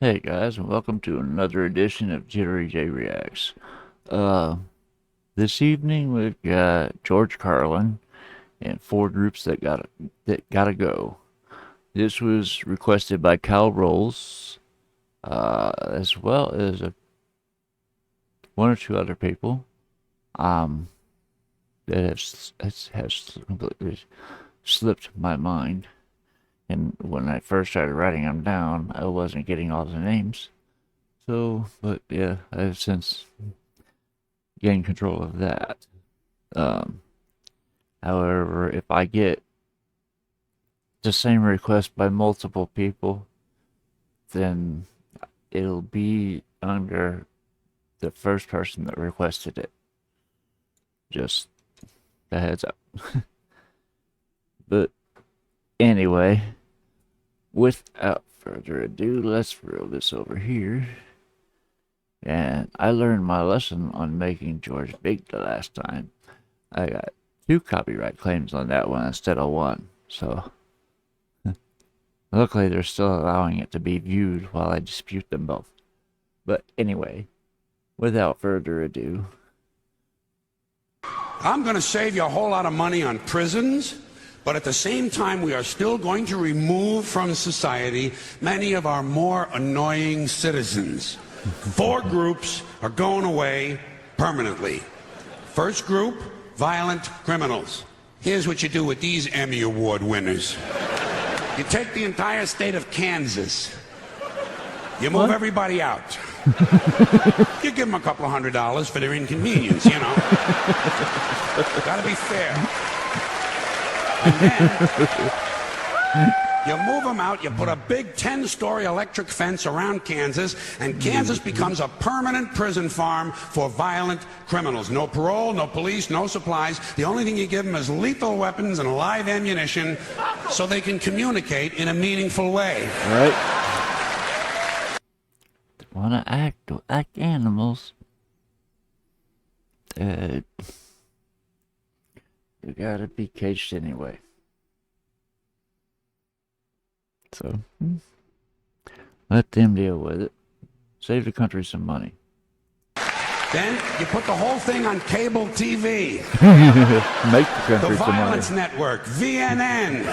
Hey guys, and welcome to another edition of Jittery J Reacts. Uh, this evening we've got George Carlin and four groups that gotta go. This was requested by Cal Rolls, as well as one or two other people. Um, that has completely slipped my mind. And when I first started writing them down, I wasn't getting all the names. So, but yeah, I've since gained control of that. Um, However, if I get the same request by multiple people, then it'll be under the first person that requested it. Just a heads up. But anyway, without further ado, let's roll this over here. And I learned my lesson on making George big the last time. I got two copyright claims on that one instead of one. So luckily they're still allowing it to be viewed while I dispute them both. But anyway, without further ado, I'm going to save you a whole lot of money on prisons, but at the same time, we are still going to remove from society many of our more annoying citizens. Four groups are going away permanently. First group, violent criminals. Here's what you do with these Emmy Award winners. You take the entire state of Kansas. You move everybody out. You give them a couple of $100 for their inconvenience, you know. Gotta be fair. And then you move them out, you put a big 10-story electric fence around Kansas, and Kansas becomes a permanent prison farm for violent criminals. No parole, no police, no supplies. The only thing you give them is lethal weapons and live ammunition so they can communicate in a meaningful way. all right? Wanna act like animals? You gotta be caged anyway. So let them deal with it. Save the country some money. Then you put the whole thing on cable TV. Make the country The some money. Violence Network, VNN.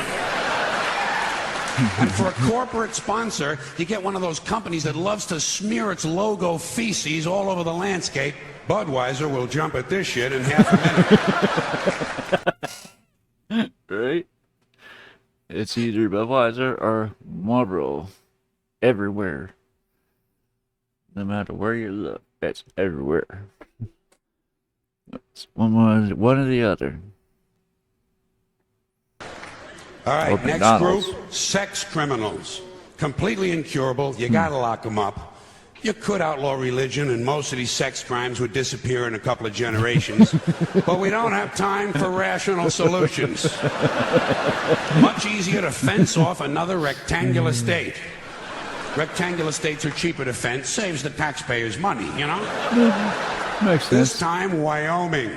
And for a corporate sponsor, you get one of those companies that loves to smear its logo feces all over the landscape. Budweiser will jump at this shit in half a minute. Right? It's either Budweiser or Marlboro. Everywhere. No matter where you look, that's everywhere. It's one or the other. All right, Or next McDonald's. group, sex criminals. Completely incurable. You gotta lock them up. You could outlaw religion, and most of these sex crimes would disappear in a couple of generations. But we don't have time for rational solutions. Much easier to fence off another rectangular state. Rectangular states are cheaper to fence, saves the taxpayers money, you know? Makes This sense. time, Wyoming.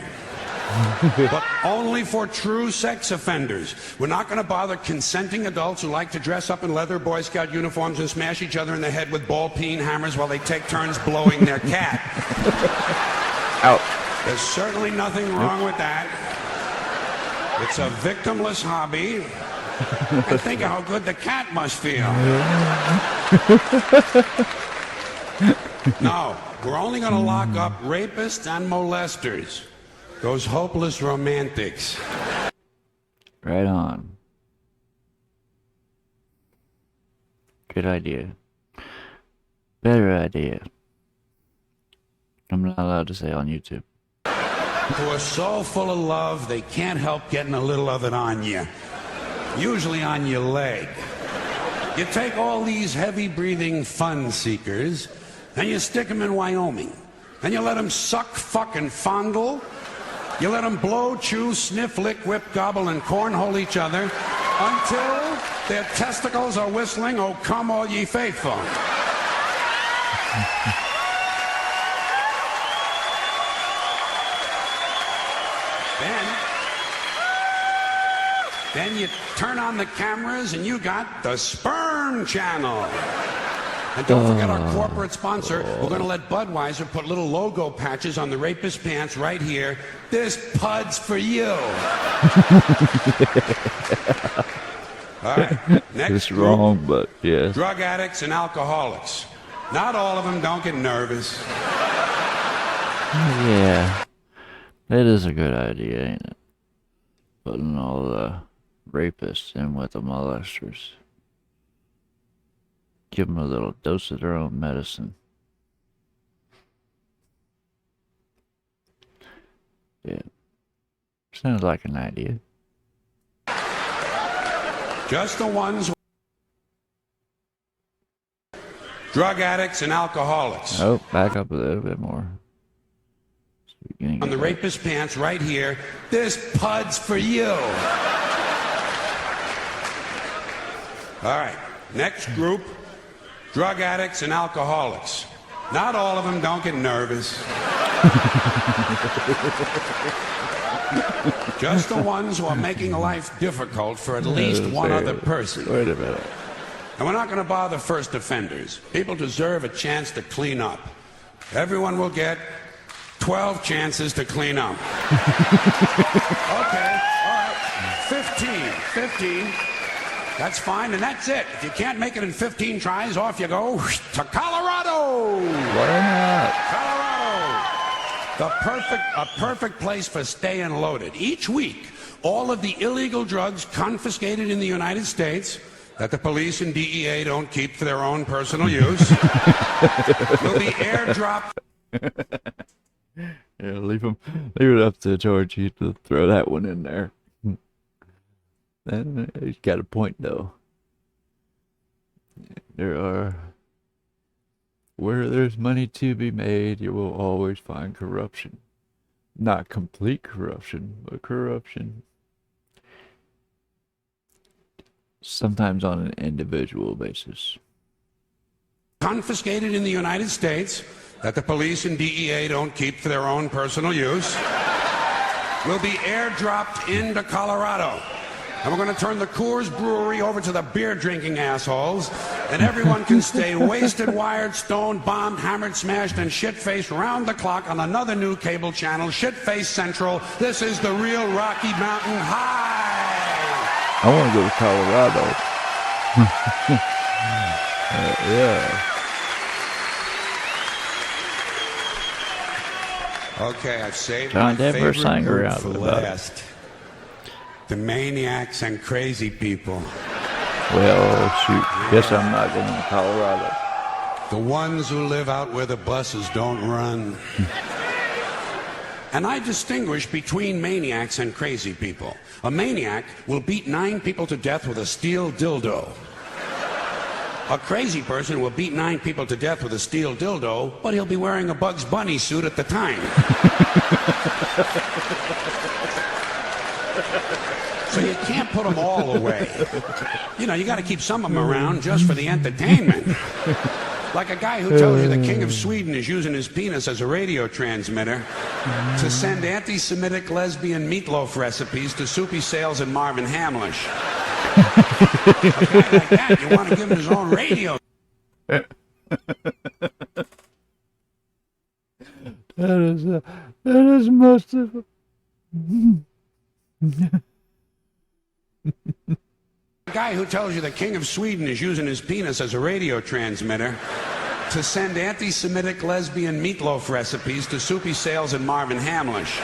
But only for true sex offenders. We're not going to bother consenting adults who like to dress up in leather Boy Scout uniforms and smash each other in the head with ball-peen hammers while they take turns blowing their cat. Ouch. There's certainly nothing wrong with that. It's a victimless hobby. And think of how good the cat must feel. No, we're only going to lock up rapists and molesters. Those hopeless romantics. Right on. Good idea. Better idea. I'm not allowed to say on YouTube. Who are so full of love, they can't help getting a little of it on you. Usually on your leg. You take all these heavy-breathing fun seekers, and you stick them in Wyoming. And you let them suck, fuck, and fondle. You let them blow, chew, sniff, lick, whip, gobble, and cornhole each other until their testicles are whistling, "Oh, come all ye faithful." Then you turn on the cameras and you got the sperm channel. And don't forget our corporate sponsor. We're going to let Budweiser put little logo patches on the rapist pants right here. This pud's for you. All right. Next It's group, wrong, but yeah. drug addicts and alcoholics. Not all of them. Don't get nervous. Yeah. That is a good idea, ain't it? Putting all the rapists in with the molesters. Give them a little dose of their own medicine. Yeah. Sounds like an idea. Just the ones. Drug addicts and alcoholics. Oh, back up a little bit more. On the rapist pants right here. This pud's for you. All right. Next group. Drug addicts and alcoholics. Not all of them. Don't get nervous. Just the ones who are making life difficult for at least one other person. Wait a minute. And we're not going to bother first offenders. People deserve a chance to clean up. Everyone will get 12 chances to clean up. Okay, all right. 15. That's fine, and that's it. If you can't make it in 15 tries, off you go to Colorado. Why not? Colorado. A perfect place for staying loaded. Each week, all of the illegal drugs confiscated in the United States that the police and DEA don't keep for their own personal use will be airdropped. Yeah, leave it up to Georgie to throw that one in there. And he's got a point, though. Where there's money to be made, you will always find corruption. Not complete corruption, but corruption. Sometimes on an individual basis. Confiscated in the United States that the police and DEA don't keep for their own personal use will be airdropped into Colorado. And we're going to turn the Coors Brewery over to the beer-drinking assholes, and everyone can stay wasted, wired, stoned, bombed, hammered, smashed, and shit-faced round the clock on another new cable channel, Shit-Face Central. This is the real Rocky Mountain High. I want to go to Colorado. Yeah. Okay, I've saved John my Denver favorite sang group around for about last. The maniacs and crazy people. Well, shoot. Guess I'm not going to Colorado. The ones who live out where the buses don't run. And I distinguish between maniacs and crazy people. A maniac will beat 9 people to death with a steel dildo. A crazy person will beat 9 people to death with a steel dildo, but he'll be wearing a Bugs Bunny suit at the time. So you can't put them all away. You know, you got to keep some of them around just for the entertainment. Like a guy who tells you the King of Sweden is using his penis as a radio transmitter to send anti-Semitic lesbian meatloaf recipes to Soupy Sales and Marvin Hamlish. A guy like that, you want to give him his own radio. That is most of A guy who tells you the King of Sweden is using his penis as a radio transmitter to send anti-Semitic lesbian meatloaf recipes to Soupy Sales and Marvin Hamlish.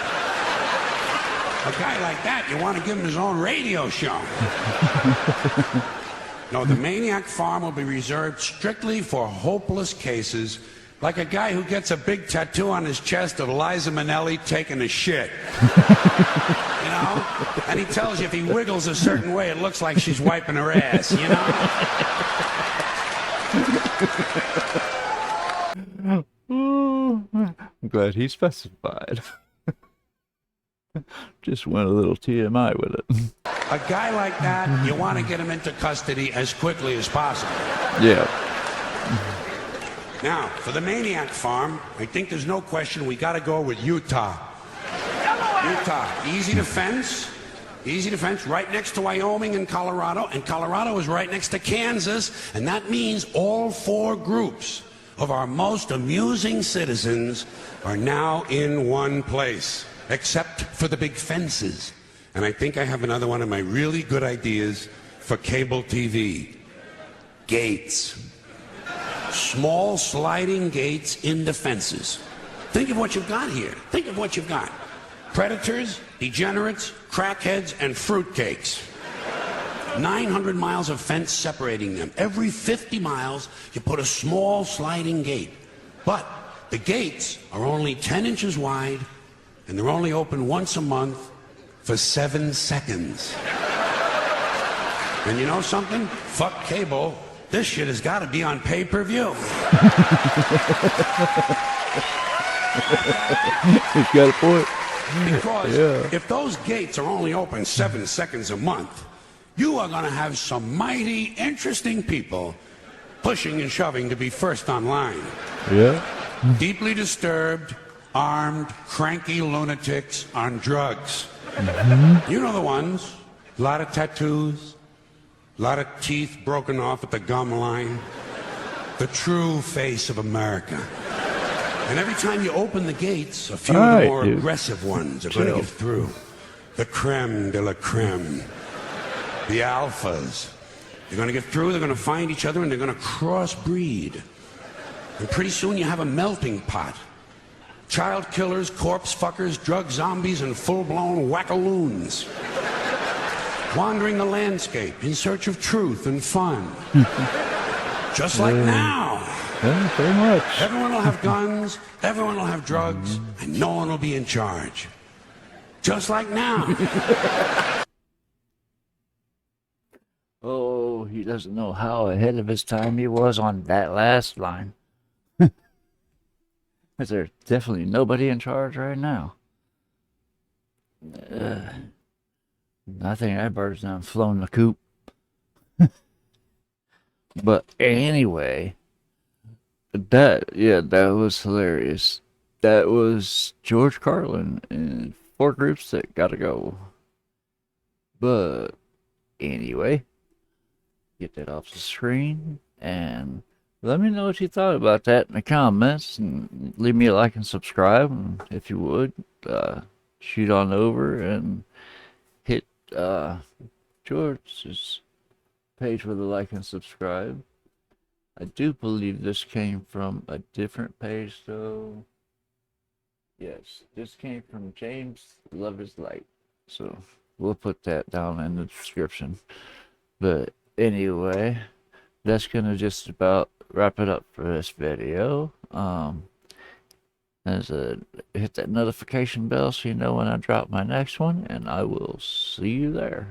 A guy like that, you want to give him his own radio show. No, the Maniac Farm will be reserved strictly for hopeless cases, like a guy who gets a big tattoo on his chest of Liza Minnelli taking a shit. You know? And he tells you if he wiggles a certain way, it looks like she's wiping her ass, you Oh, I'm glad he specified. Just went a little TMI with it. A guy like that, you want to get him into custody as quickly as possible. Yeah. Now, for the Maniac Farm, I think there's no question we got to go with Utah. Utah, easy to fence, Easy to fence, right next to Wyoming and Colorado is right next to Kansas, and that means all 4 groups of our most amusing citizens are now in one place, except for the big fences. And I think I have another one of my really good ideas for cable TV. Gates. Small sliding gates in the fences. Think of what you've got here. Think of what you've got. Predators, degenerates, crackheads, and fruitcakes. 900 miles of fence separating them. Every 50 miles, you put a small sliding gate. But the gates are only 10 inches wide, and they're only open once a month for 7 seconds. And you know something? Fuck cable. This shit has got to be on pay-per-view. He's got a point. Because if those gates are only open 7 seconds a month, you are going to have some mighty interesting people pushing and shoving to be first online. Yeah. Deeply disturbed, armed, cranky lunatics on drugs. You know the ones. A lot of tattoos, a lot of teeth broken off at the gum line. The true face of America. And every time you open the gates, a few of the more aggressive ones are going to get through. The creme de la creme. The alphas. They're going to get through, they're going to find each other, and they're going to crossbreed. And pretty soon you have a melting pot. Child killers, corpse fuckers, drug zombies, and full-blown wackaloons. Wandering the landscape in search of truth and fun. Just like now. Yeah, pretty much. Everyone will have guns, everyone will have drugs, and no one will be in charge. Just like now. Oh, he doesn't know how ahead of his time he was on that last line. There's definitely nobody in charge right now. I think that bird's done flown the coop. But anyway, that was hilarious. That was George Carlin and 4 groups that gotta go. But anyway, get that off the screen and let me know what you thought about that in the comments, and leave me a like and subscribe, and if you would, shoot on over and hit George's page for the like and subscribe. I do believe this came from a different page though. Yes, this came from James Love is Light. So we'll put that down in the description. But anyway, that's gonna just about wrap it up for this video. Hit that notification bell so you know when I drop my next one, and I will see you there.